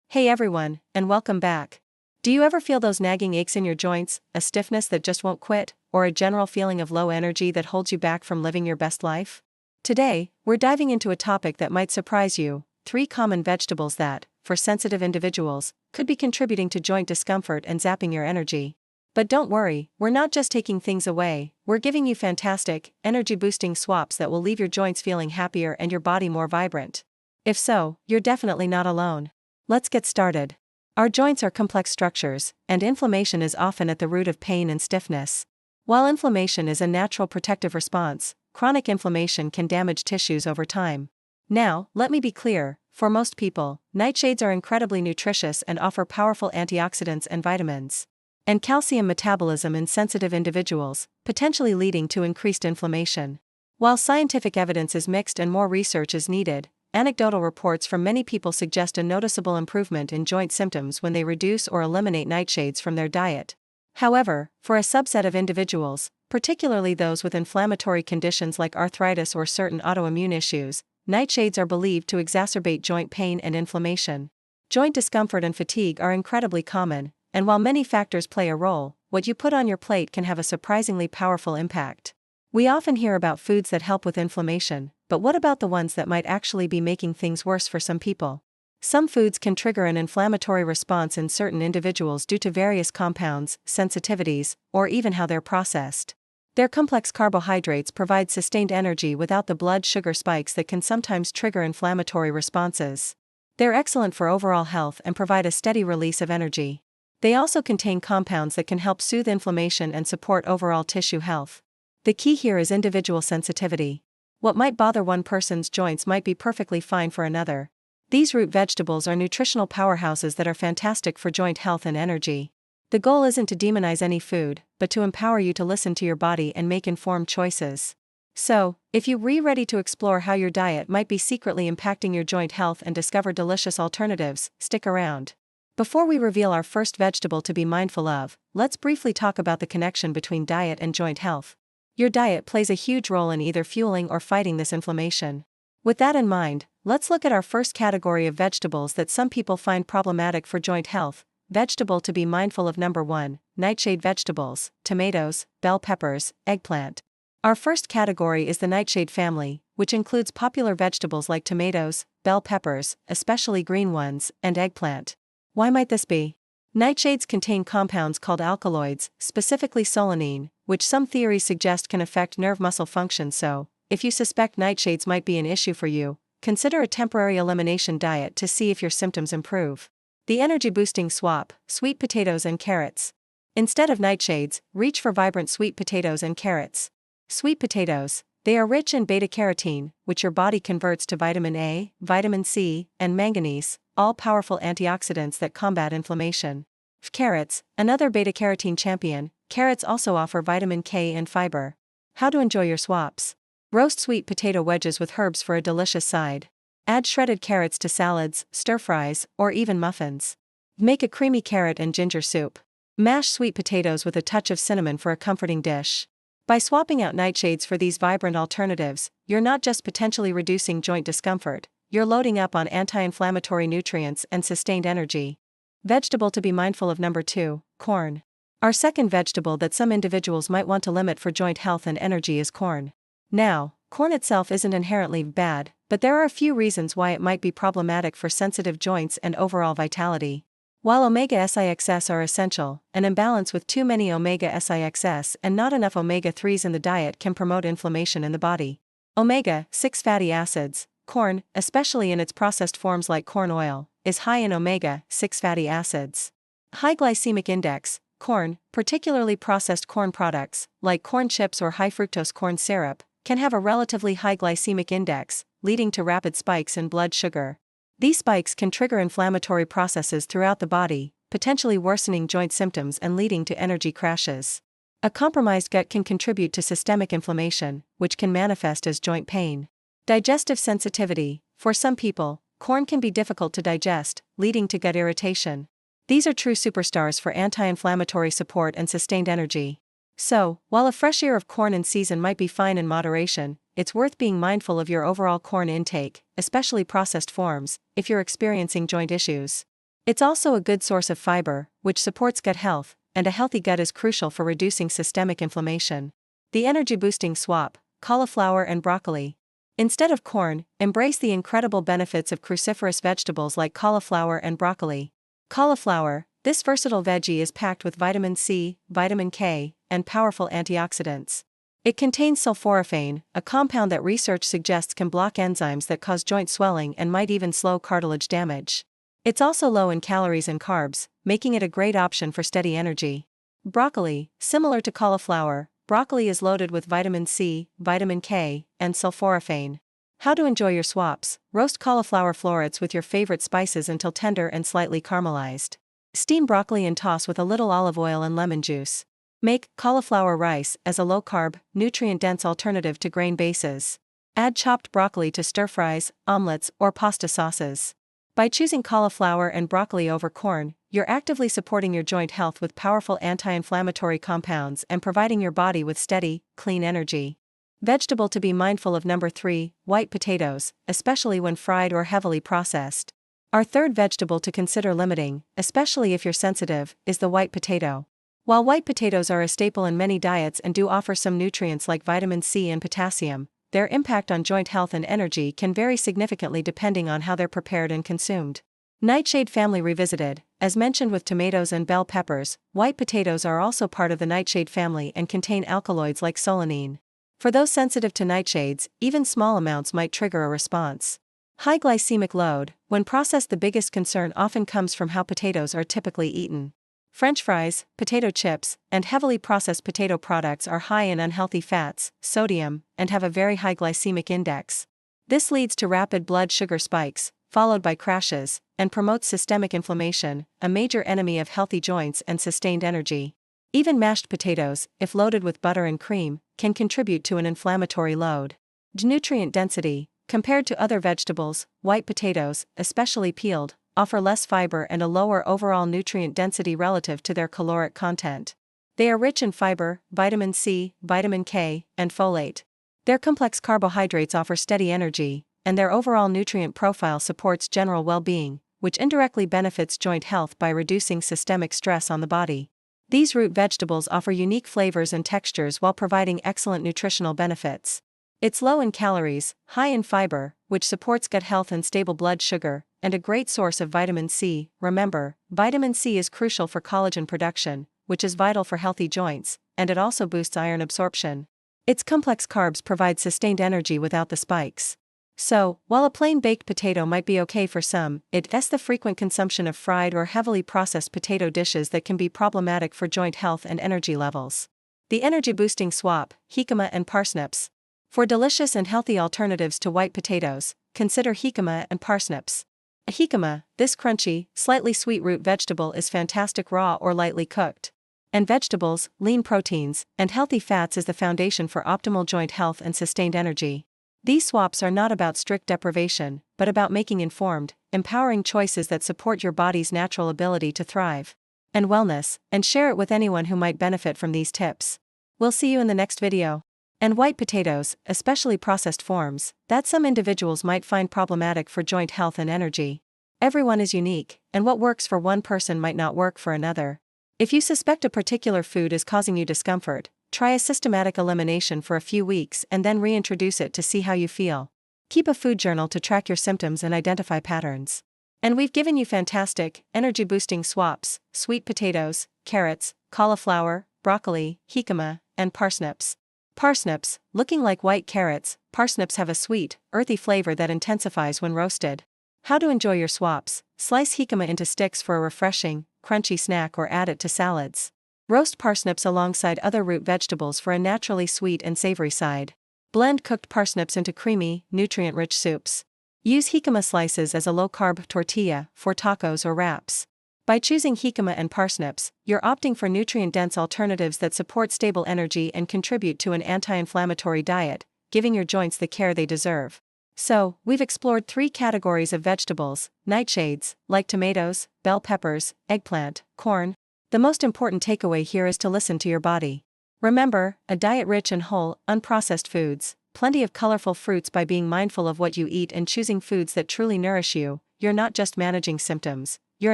Hey everyone, and welcome back. Do you ever feel those nagging aches in your joints, a stiffness that just won't quit, or a general feeling of low energy that holds you back from living your best life? Today, we're diving into a topic that might surprise you: 3 common vegetables that, for sensitive individuals, could be contributing to joint discomfort and zapping your energy. But don't worry, we're not just taking things away, we're giving you fantastic, energy-boosting swaps that will leave your joints feeling happier and your body more vibrant. If so, you're definitely not alone. Let's get started. Our joints are complex structures, and inflammation is often at the root of pain and stiffness. While inflammation is a natural protective response, chronic inflammation can damage tissues over time. Now, let me be clear, for most people, nightshades are incredibly nutritious and offer powerful antioxidants and vitamins. And calcium metabolism in sensitive individuals, potentially leading to increased inflammation. While scientific evidence is mixed and more research is needed, anecdotal reports from many people suggest a noticeable improvement in joint symptoms when they reduce or eliminate nightshades from their diet. However, for a subset of individuals, particularly those with inflammatory conditions like arthritis or certain autoimmune issues, nightshades are believed to exacerbate joint pain and inflammation. Joint discomfort and fatigue are incredibly common, and while many factors play a role, what you put on your plate can have a surprisingly powerful impact. We often hear about foods that help with inflammation, but what about the ones that might actually be making things worse for some people? Some foods can trigger an inflammatory response in certain individuals due to various compounds, sensitivities, or even how they're processed. Their complex carbohydrates provide sustained energy without the blood sugar spikes that can sometimes trigger inflammatory responses. They're excellent for overall health and provide a steady release of energy. They also contain compounds that can help soothe inflammation and support overall tissue health. The key here is individual sensitivity. What might bother one person's joints might be perfectly fine for another. These root vegetables are nutritional powerhouses that are fantastic for joint health and energy. The goal isn't to demonize any food, but to empower you to listen to your body and make informed choices. So, if you're ready to explore how your diet might be secretly impacting your joint health and discover delicious alternatives, stick around. Before we reveal our first vegetable to be mindful of, let's briefly talk about the connection between diet and joint health. Your diet plays a huge role in either fueling or fighting this inflammation. With that in mind, let's look at our first category of vegetables that some people find problematic for joint health. Vegetable to be mindful of: number 1, nightshade vegetables, tomatoes, bell peppers, eggplant. Our first category is the nightshade family, which includes popular vegetables like tomatoes, bell peppers, especially green ones, and eggplant. Why might this be? Nightshades contain compounds called alkaloids, specifically solanine, which some theories suggest can affect nerve muscle function. So, if you suspect nightshades might be an issue for you, consider a temporary elimination diet to see if your symptoms improve. The energy-boosting swap: sweet potatoes and carrots. Instead of nightshades, reach for vibrant sweet potatoes and carrots. Sweet potatoes. They are rich in beta-carotene, which your body converts to vitamin A, vitamin C, and manganese, all powerful antioxidants that combat inflammation. Carrots, another beta-carotene champion. Carrots also offer vitamin K and fiber. How to enjoy your swaps. Roast sweet potato wedges with herbs for a delicious side. Add shredded carrots to salads, stir-fries, or even muffins. Make a creamy carrot and ginger soup. Mash sweet potatoes with a touch of cinnamon for a comforting dish. By swapping out nightshades for these vibrant alternatives, you're not just potentially reducing joint discomfort, you're loading up on anti-inflammatory nutrients and sustained energy. Vegetable to be mindful of: number 2, corn. Our second vegetable that some individuals might want to limit for joint health and energy is corn. Now, corn itself isn't inherently bad, but there are a few reasons why it might be problematic for sensitive joints and overall vitality. While omega-6 are essential, an imbalance with too many omega-6 and not enough omega-3s in the diet can promote inflammation in the body. Omega-6 fatty acids. Corn, especially in its processed forms like corn oil, is high in omega-6 fatty acids. High glycemic index. Corn, particularly processed corn products, like corn chips or high-fructose corn syrup, can have a relatively high glycemic index, leading to rapid spikes in blood sugar. These spikes can trigger inflammatory processes throughout the body, potentially worsening joint symptoms and leading to energy crashes. A compromised gut can contribute to systemic inflammation, which can manifest as joint pain. Digestive sensitivity. For some people, corn can be difficult to digest, leading to gut irritation. These are true superstars for anti-inflammatory support and sustained energy. So, while a fresh ear of corn in season might be fine in moderation, it's worth being mindful of your overall corn intake, especially processed forms, if you're experiencing joint issues. It's also a good source of fiber, which supports gut health, and a healthy gut is crucial for reducing systemic inflammation. The energy-boosting swap, cauliflower and broccoli. Instead of corn, embrace the incredible benefits of cruciferous vegetables like cauliflower and broccoli. Cauliflower, this versatile veggie is packed with vitamin C, vitamin K, and powerful antioxidants. It contains sulforaphane, a compound that research suggests can block enzymes that cause joint swelling and might even slow cartilage damage. It's also low in calories and carbs, making it a great option for steady energy. Broccoli, similar to cauliflower, broccoli is loaded with vitamin C, vitamin K, and sulforaphane. How to enjoy your swaps: roast cauliflower florets with your favorite spices until tender and slightly caramelized. Steam broccoli and toss with a little olive oil and lemon juice. Make cauliflower rice as a low-carb, nutrient-dense alternative to grain bases. Add chopped broccoli to stir-fries, omelets, or pasta sauces. By choosing cauliflower and broccoli over corn, you're actively supporting your joint health with powerful anti-inflammatory compounds and providing your body with steady, clean energy. Vegetable to be mindful of: number 3, white potatoes, especially when fried or heavily processed. Our third vegetable to consider limiting, especially if you're sensitive, is the white potato. While white potatoes are a staple in many diets and do offer some nutrients like vitamin C and potassium, their impact on joint health and energy can vary significantly depending on how they're prepared and consumed. Nightshade family revisited. As mentioned with tomatoes and bell peppers, white potatoes are also part of the nightshade family and contain alkaloids like solanine. For those sensitive to nightshades, even small amounts might trigger a response. High glycemic load. When processed, the biggest concern often comes from how potatoes are typically eaten. French fries, potato chips, and heavily processed potato products are high in unhealthy fats, sodium, and have a very high glycemic index. This leads to rapid blood sugar spikes, followed by crashes, and promotes systemic inflammation, a major enemy of healthy joints and sustained energy. Even mashed potatoes, if loaded with butter and cream, can contribute to an inflammatory load. Nutrient density. Compared to other vegetables, white potatoes, especially peeled, offer less fiber and a lower overall nutrient density relative to their caloric content. They are rich in fiber, vitamin C, vitamin K, and folate. Their complex carbohydrates offer steady energy, and their overall nutrient profile supports general well-being, which indirectly benefits joint health by reducing systemic stress on the body. These root vegetables offer unique flavors and textures while providing excellent nutritional benefits. It's low in calories, high in fiber, which supports gut health and stable blood sugar, and a great source of vitamin C. Remember, vitamin C is crucial for collagen production, which is vital for healthy joints, and it also boosts iron absorption. Its complex carbs provide sustained energy without the spikes. So, while a plain baked potato might be okay for some, it's the frequent consumption of fried or heavily processed potato dishes that can be problematic for joint health and energy levels. The energy-boosting swap, jicama and parsnips. For delicious and healthy alternatives to white potatoes, consider jicama and parsnips. A jicama, this crunchy, slightly sweet root vegetable, is fantastic raw or lightly cooked. And vegetables, lean proteins, and healthy fats is the foundation for optimal joint health and sustained energy. These swaps are not about strict deprivation, but about making informed, empowering choices that support your body's natural ability to thrive and wellness, and share it with anyone who might benefit from these tips. We'll see you in the next video. And white potatoes, especially processed forms, that some individuals might find problematic for joint health and energy. Everyone is unique, and what works for one person might not work for another. If you suspect a particular food is causing you discomfort, try a systematic elimination for a few weeks and then reintroduce it to see how you feel. Keep a food journal to track your symptoms and identify patterns. And we've given you fantastic, energy-boosting swaps: sweet potatoes, carrots, cauliflower, broccoli, jicama, and parsnips. Parsnips, looking like white carrots, parsnips have a sweet, earthy flavor that intensifies when roasted. How to enjoy your swaps: slice jicama into sticks for a refreshing, crunchy snack or add it to salads. Roast parsnips alongside other root vegetables for a naturally sweet and savory side. Blend cooked parsnips into creamy, nutrient-rich soups. Use jicama slices as a low-carb tortilla for tacos or wraps. By choosing jicama and parsnips, you're opting for nutrient-dense alternatives that support stable energy and contribute to an anti-inflammatory diet, giving your joints the care they deserve. So, we've explored 3 categories of vegetables: nightshades, like tomatoes, bell peppers, eggplant, corn. The most important takeaway here is to listen to your body. Remember, a diet rich in whole, unprocessed foods, plenty of colorful fruits. By being mindful of what you eat and choosing foods that truly nourish you, you're not just managing symptoms, you're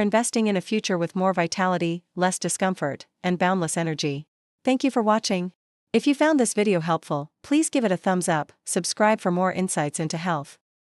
investing in a future with more vitality, less discomfort, and boundless energy. Thank you for watching. If you found this video helpful, please give it a thumbs up, subscribe for more insights into health,